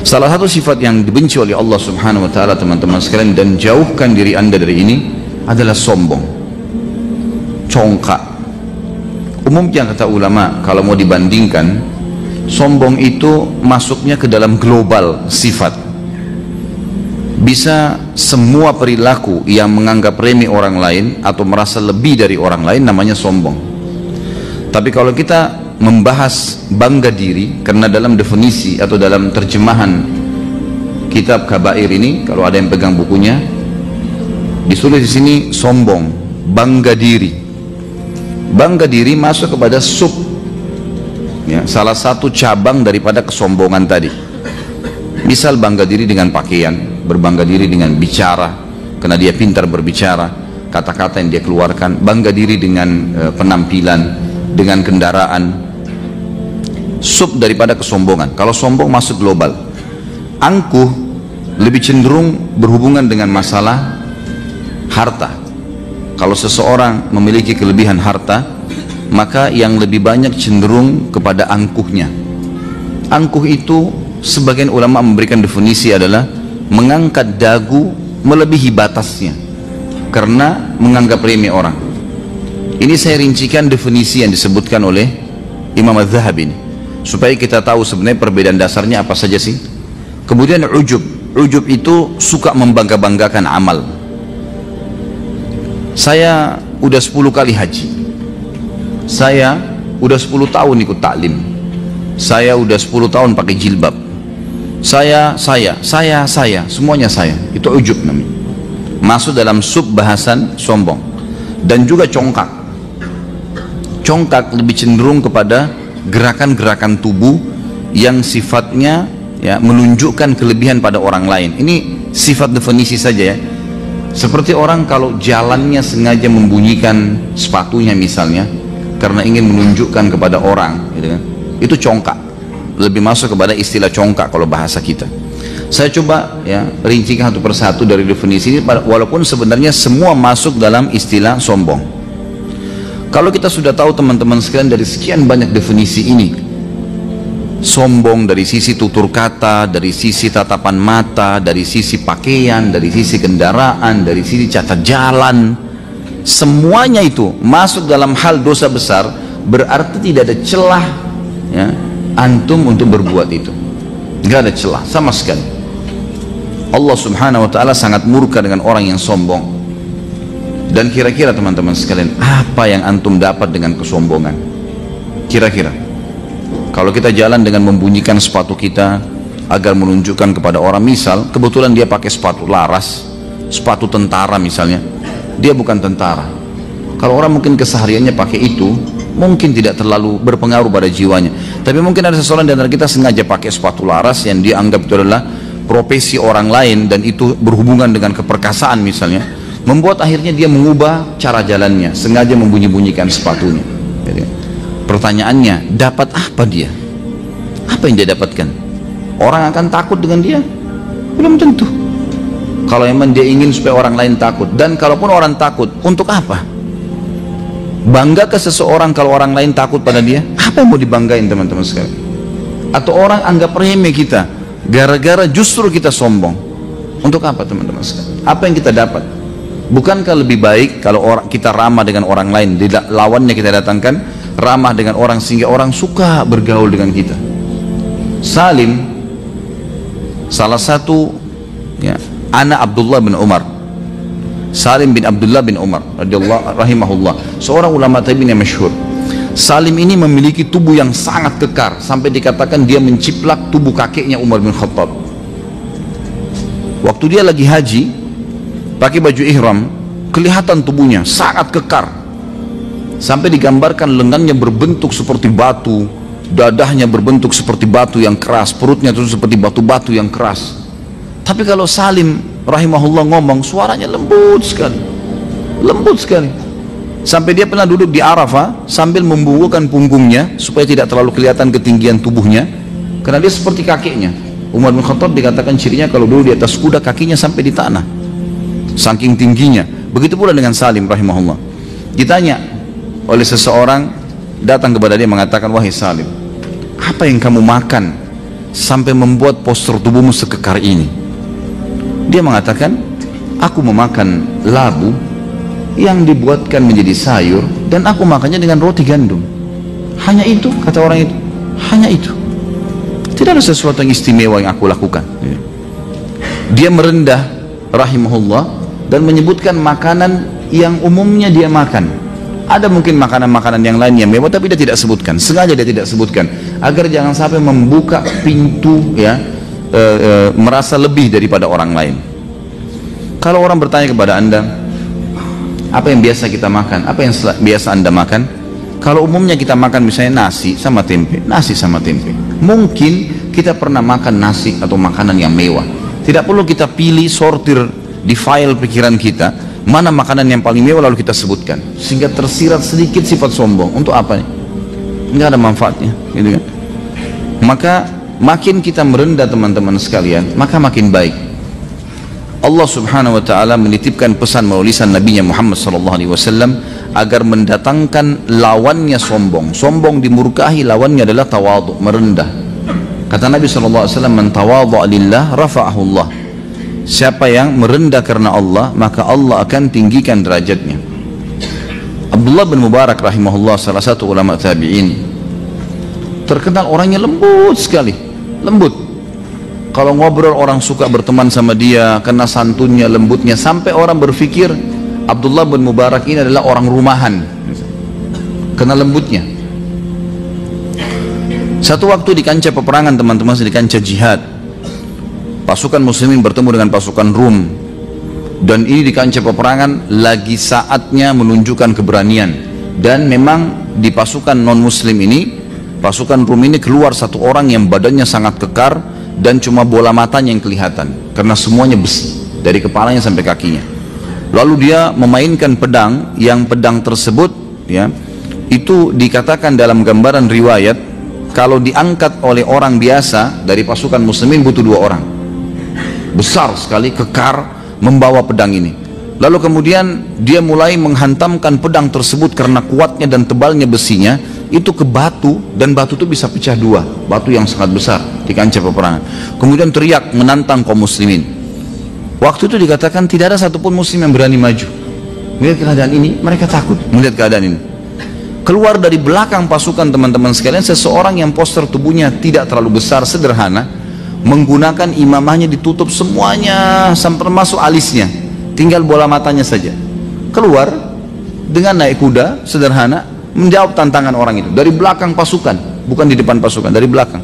Salah satu sifat yang dibenci oleh Allah Subhanahu wa taala, teman-teman sekalian, dan jauhkan diri Anda dari ini adalah sombong, congkak. Umumnya kata ulama, kalau mau dibandingkan, sombong itu masuknya ke dalam global sifat. Bisa semua perilaku yang menganggap remeh orang lain atau merasa lebih dari orang lain namanya sombong. Tapi kalau kita membahas bangga diri, karena dalam definisi atau dalam terjemahan kitab Kabair ini, kalau ada yang pegang bukunya, ditulis di sini sombong, bangga diri. Bangga diri masuk kepada sub, ya, salah satu cabang daripada kesombongan tadi. Misal bangga diri dengan pakaian, berbangga diri dengan bicara, karena dia pintar berbicara, kata-kata yang dia keluarkan, bangga diri dengan penampilan, dengan kendaraan. Sub daripada kesombongan. Kalau sombong masuk global. Angkuh lebih cenderung berhubungan dengan masalah harta. Kalau seseorang memiliki kelebihan harta, maka yang lebih banyak cenderung kepada angkuhnya. Angkuh itu sebagian ulama memberikan definisi adalah mengangkat dagu melebihi batasnya karena menganggap remeh orang. Ini saya rincikan definisi yang disebutkan oleh Imam Az-Zahabi ini, supaya kita tahu sebenarnya perbedaan dasarnya apa saja sih. Kemudian ujub. Ujub itu suka membangga-banggakan amal. Saya udah 10 kali haji. Saya udah 10 tahun ikut taklim. Saya udah 10 tahun pakai jilbab. Saya, semuanya saya. Itu ujub namanya. Masuk dalam sub bahasan sombong. Dan juga congkak. Congkak lebih cenderung kepada gerakan-gerakan tubuh yang sifatnya, ya, menunjukkan kelebihan pada orang lain. Ini sifat definisi saja, ya. Seperti orang kalau jalannya sengaja membunyikan sepatunya misalnya karena ingin menunjukkan kepada orang, gitu kan. Itu congkak. Lebih masuk kepada istilah congkak kalau bahasa kita. Saya coba, ya, rincikan satu persatu dari definisi ini, walaupun sebenarnya semua masuk dalam istilah sombong. Kalau kita sudah tahu, teman-teman sekalian, dari sekian banyak definisi ini, sombong dari sisi tutur kata, dari sisi tatapan mata, dari sisi pakaian, dari sisi kendaraan, dari sisi catat jalan, semuanya itu masuk dalam hal dosa besar. Berarti tidak ada celah, ya, antum untuk berbuat itu. Tidak ada celah sama sekali. Allah Subhanahu wa ta'ala sangat murka dengan orang yang sombong. Dan kira-kira teman-teman sekalian, apa yang antum dapat dengan kesombongan? Kira-kira kalau kita jalan dengan membunyikan sepatu kita agar menunjukkan kepada orang, misal kebetulan dia pakai sepatu laras, sepatu tentara misalnya, dia bukan tentara. Kalau orang mungkin kesehariannya pakai itu, mungkin tidak terlalu berpengaruh pada jiwanya. Tapi mungkin ada seseorang di antara kita sengaja pakai sepatu laras yang dia anggap itu adalah profesi orang lain, dan itu berhubungan dengan keperkasaan misalnya, membuat akhirnya dia mengubah cara jalannya, sengaja membunyi-bunyikan sepatunya. Jadi, pertanyaannya, dapat apa dia? Apa yang dia dapatkan? Orang akan takut dengan dia? Belum tentu. Kalau memang dia ingin supaya orang lain takut, dan kalaupun orang takut, untuk apa? Bangga ke seseorang kalau orang lain takut pada dia? Apa yang mau dibanggain, teman-teman sekalian? Atau orang anggap remeh kita gara-gara justru kita sombong? Untuk apa, teman-teman sekalian? Apa yang kita dapat? Bukankah lebih baik kalau kita ramah dengan orang lain, lawannya kita datangkan ramah dengan orang sehingga orang suka bergaul dengan kita? Salim, salah satu, ya, anak Abdullah bin Umar, Salim bin Abdullah bin Umar radhiyallahu rahimahullah, seorang ulama tabi'in yang masyhur. Salim ini memiliki tubuh yang sangat kekar sampai dikatakan dia menciplak tubuh kakeknya Umar bin Khattab. Waktu dia lagi haji pakai baju ihram, kelihatan tubuhnya sangat kekar sampai digambarkan lengannya berbentuk seperti batu, dadahnya berbentuk seperti batu yang keras, perutnya itu seperti batu-batu yang keras. Tapi kalau Salim rahimahullah ngomong, suaranya lembut sekali, lembut sekali, sampai dia pernah duduk di Arafah sambil membubuhkan punggungnya supaya tidak terlalu kelihatan ketinggian tubuhnya, karena dia seperti kakeknya Umar bin Khattab. Dikatakan cirinya kalau dulu di atas kuda kakinya sampai di tanah, saking tingginya. Begitu pula dengan Salim rahimahullah. Ditanya oleh seseorang, datang kepada dia mengatakan, wahai Salim, apa yang kamu makan sampai membuat postur tubuhmu sekekar ini? Dia mengatakan, aku memakan labu yang dibuatkan menjadi sayur dan aku makannya dengan roti gandum. Hanya itu, kata orang itu, hanya itu. Tidak ada sesuatu yang istimewa yang aku lakukan. Dia merendah rahimahullah dan menyebutkan makanan yang umumnya dia makan. Ada mungkin makanan-makanan yang lain yang mewah, tapi dia tidak sebutkan. Sengaja dia tidak sebutkan agar jangan sampai membuka pintu ya merasa lebih daripada orang lain. Kalau orang bertanya kepada anda, apa yang biasa kita makan, apa yang biasa anda makan? Kalau umumnya kita makan misalnya nasi sama tempe, nasi sama tempe. Mungkin kita pernah makan nasi atau makanan yang mewah. Tidak perlu kita pilih, sortir di file pikiran kita mana makanan yang paling mewah lalu kita sebutkan, sehingga tersirat sedikit sifat sombong. Untuk apa nih? Nggak ada manfaatnya, gitu kan? Maka makin kita merendah teman-teman sekalian, maka makin baik. Allah subhanahu wa ta'ala menitipkan pesan melalui lisan Nabi Muhammad sallallahu alaihi wasallam agar mendatangkan lawannya sombong. Sombong dimurkahi, lawannya adalah tawadhu, merendah. Kata Nabi sallallahu alaihi wasallam, man tawadha lillah rafa'ahu Allah. Siapa yang merendah karena Allah, maka Allah akan tinggikan derajatnya. Abdullah bin Mubarak rahimahullah, salah satu ulama tabi'in, terkenal orangnya lembut sekali, lembut. Kalau ngobrol orang suka berteman sama dia karena santunnya, lembutnya, sampai orang berpikir Abdullah bin Mubarak ini adalah orang rumahan karena lembutnya. Satu waktu di kancah peperangan teman-teman, di kancah jihad, pasukan muslimin bertemu dengan pasukan Rum, dan ini di kancah peperangan lagi saatnya menunjukkan keberanian. Dan memang di pasukan non muslim ini, pasukan Rum ini keluar satu orang yang badannya sangat kekar dan cuma bola matanya yang kelihatan karena semuanya besi dari kepalanya sampai kakinya. Lalu dia memainkan pedang, yang pedang tersebut ya itu dikatakan dalam gambaran riwayat kalau diangkat oleh orang biasa dari pasukan muslimin butuh 2 orang. Besar sekali, kekar, membawa pedang ini. Lalu kemudian dia mulai menghantamkan pedang tersebut karena kuatnya dan tebalnya besinya itu ke batu, dan batu itu bisa pecah 2, batu yang sangat besar di kancah peperangan. Kemudian teriak menantang kaum muslimin. Waktu itu dikatakan tidak ada satupun muslim yang berani maju. Melihat keadaan ini, mereka takut melihat keadaan ini. Keluar dari belakang pasukan teman-teman sekalian seseorang yang postur tubuhnya tidak terlalu besar, sederhana, menggunakan imamahnya ditutup semuanya sampai termasuk alisnya, tinggal bola matanya saja. Keluar dengan naik kuda sederhana, menjawab tantangan orang itu dari belakang pasukan, bukan di depan pasukan, dari belakang.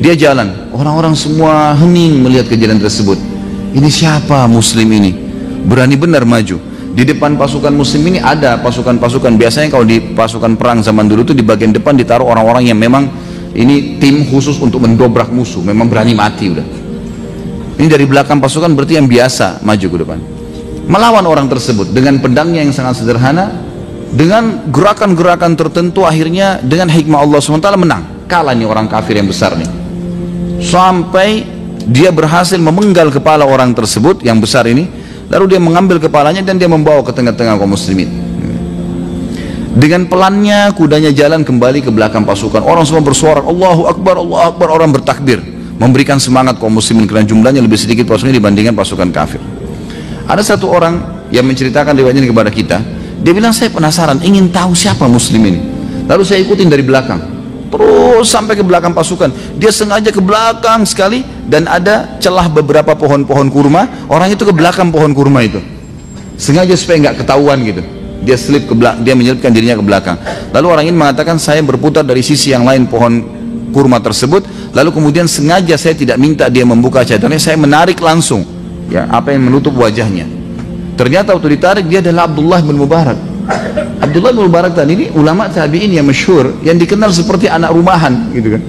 Dia jalan, orang-orang semua hening melihat kejadian tersebut. Ini siapa muslim ini? Berani benar maju. Di depan pasukan muslim ini ada pasukan-pasukan, biasanya kalau di pasukan perang zaman dulu itu di bagian depan ditaruh orang-orang yang memang ini tim khusus untuk mendobrak musuh, memang berani mati udah. Ini dari belakang pasukan berarti yang biasa maju ke depan, melawan orang tersebut dengan pedangnya yang sangat sederhana. Dengan gerakan-gerakan tertentu akhirnya dengan hikmah Allah SWT menang, kalah nih orang kafir yang besar nih, sampai dia berhasil memenggal kepala orang tersebut yang besar ini. Lalu dia mengambil kepalanya dan dia membawa ke tengah-tengah kaum muslimin. Dengan pelannya kudanya jalan kembali ke belakang pasukan. Orang semua bersuara Allahu Akbar, Allahu Akbar. Orang bertakbir memberikan semangat kaum muslimin karena jumlahnya lebih sedikit pasukannya dibandingkan pasukan kafir. Ada satu orang yang menceritakan riwayat ini kepada kita. Dia bilang, saya penasaran, ingin tahu siapa muslim ini. Lalu saya ikutin dari belakang, terus sampai ke belakang pasukan. Dia sengaja ke belakang sekali, dan ada celah beberapa pohon-pohon kurma. Orang itu ke belakang pohon kurma itu, sengaja supaya nggak ketahuan gitu. Dia slip ke belakang, dia menyelipkan dirinya ke belakang. Lalu orang ini mengatakan, saya berputar dari sisi yang lain pohon kurma tersebut. Lalu kemudian sengaja saya tidak minta dia membuka cadarnya, saya menarik langsung ya apa yang menutup wajahnya. Ternyata waktu ditarik dia adalah Abdullah bin Mubarak. Abdullah bin Mubarak tadi ini ulama tabi'in yang masyhur, yang dikenal seperti anak rumahan gitu kan.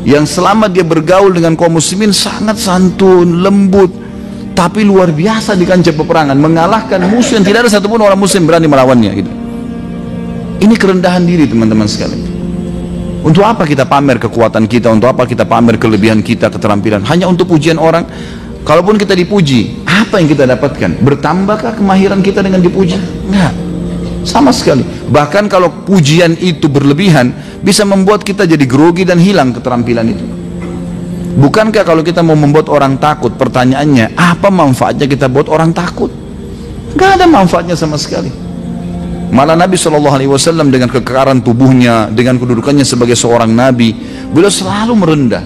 Yang selama dia bergaul dengan kaum muslimin sangat santun, lembut, tapi luar biasa di kancah peperangan, mengalahkan musuh yang tidak ada satupun orang muslim berani melawannya gitu. Ini kerendahan diri teman-teman sekalian. Untuk apa kita pamer kekuatan kita? Untuk apa kita pamer kelebihan kita, keterampilan? Hanya untuk pujian orang? Kalaupun kita dipuji, apa yang kita dapatkan? Bertambahkah kemahiran kita dengan dipuji? Enggak, sama sekali. Bahkan kalau pujian itu berlebihan, bisa membuat kita jadi grogi dan hilang keterampilan itu. Bukankah kalau kita mau membuat orang takut, pertanyaannya, apa manfaatnya kita buat orang takut? Gak ada manfaatnya sama sekali. Malah Nabi SAW dengan kekekaran tubuhnya, dengan kedudukannya sebagai seorang Nabi, beliau selalu merendah.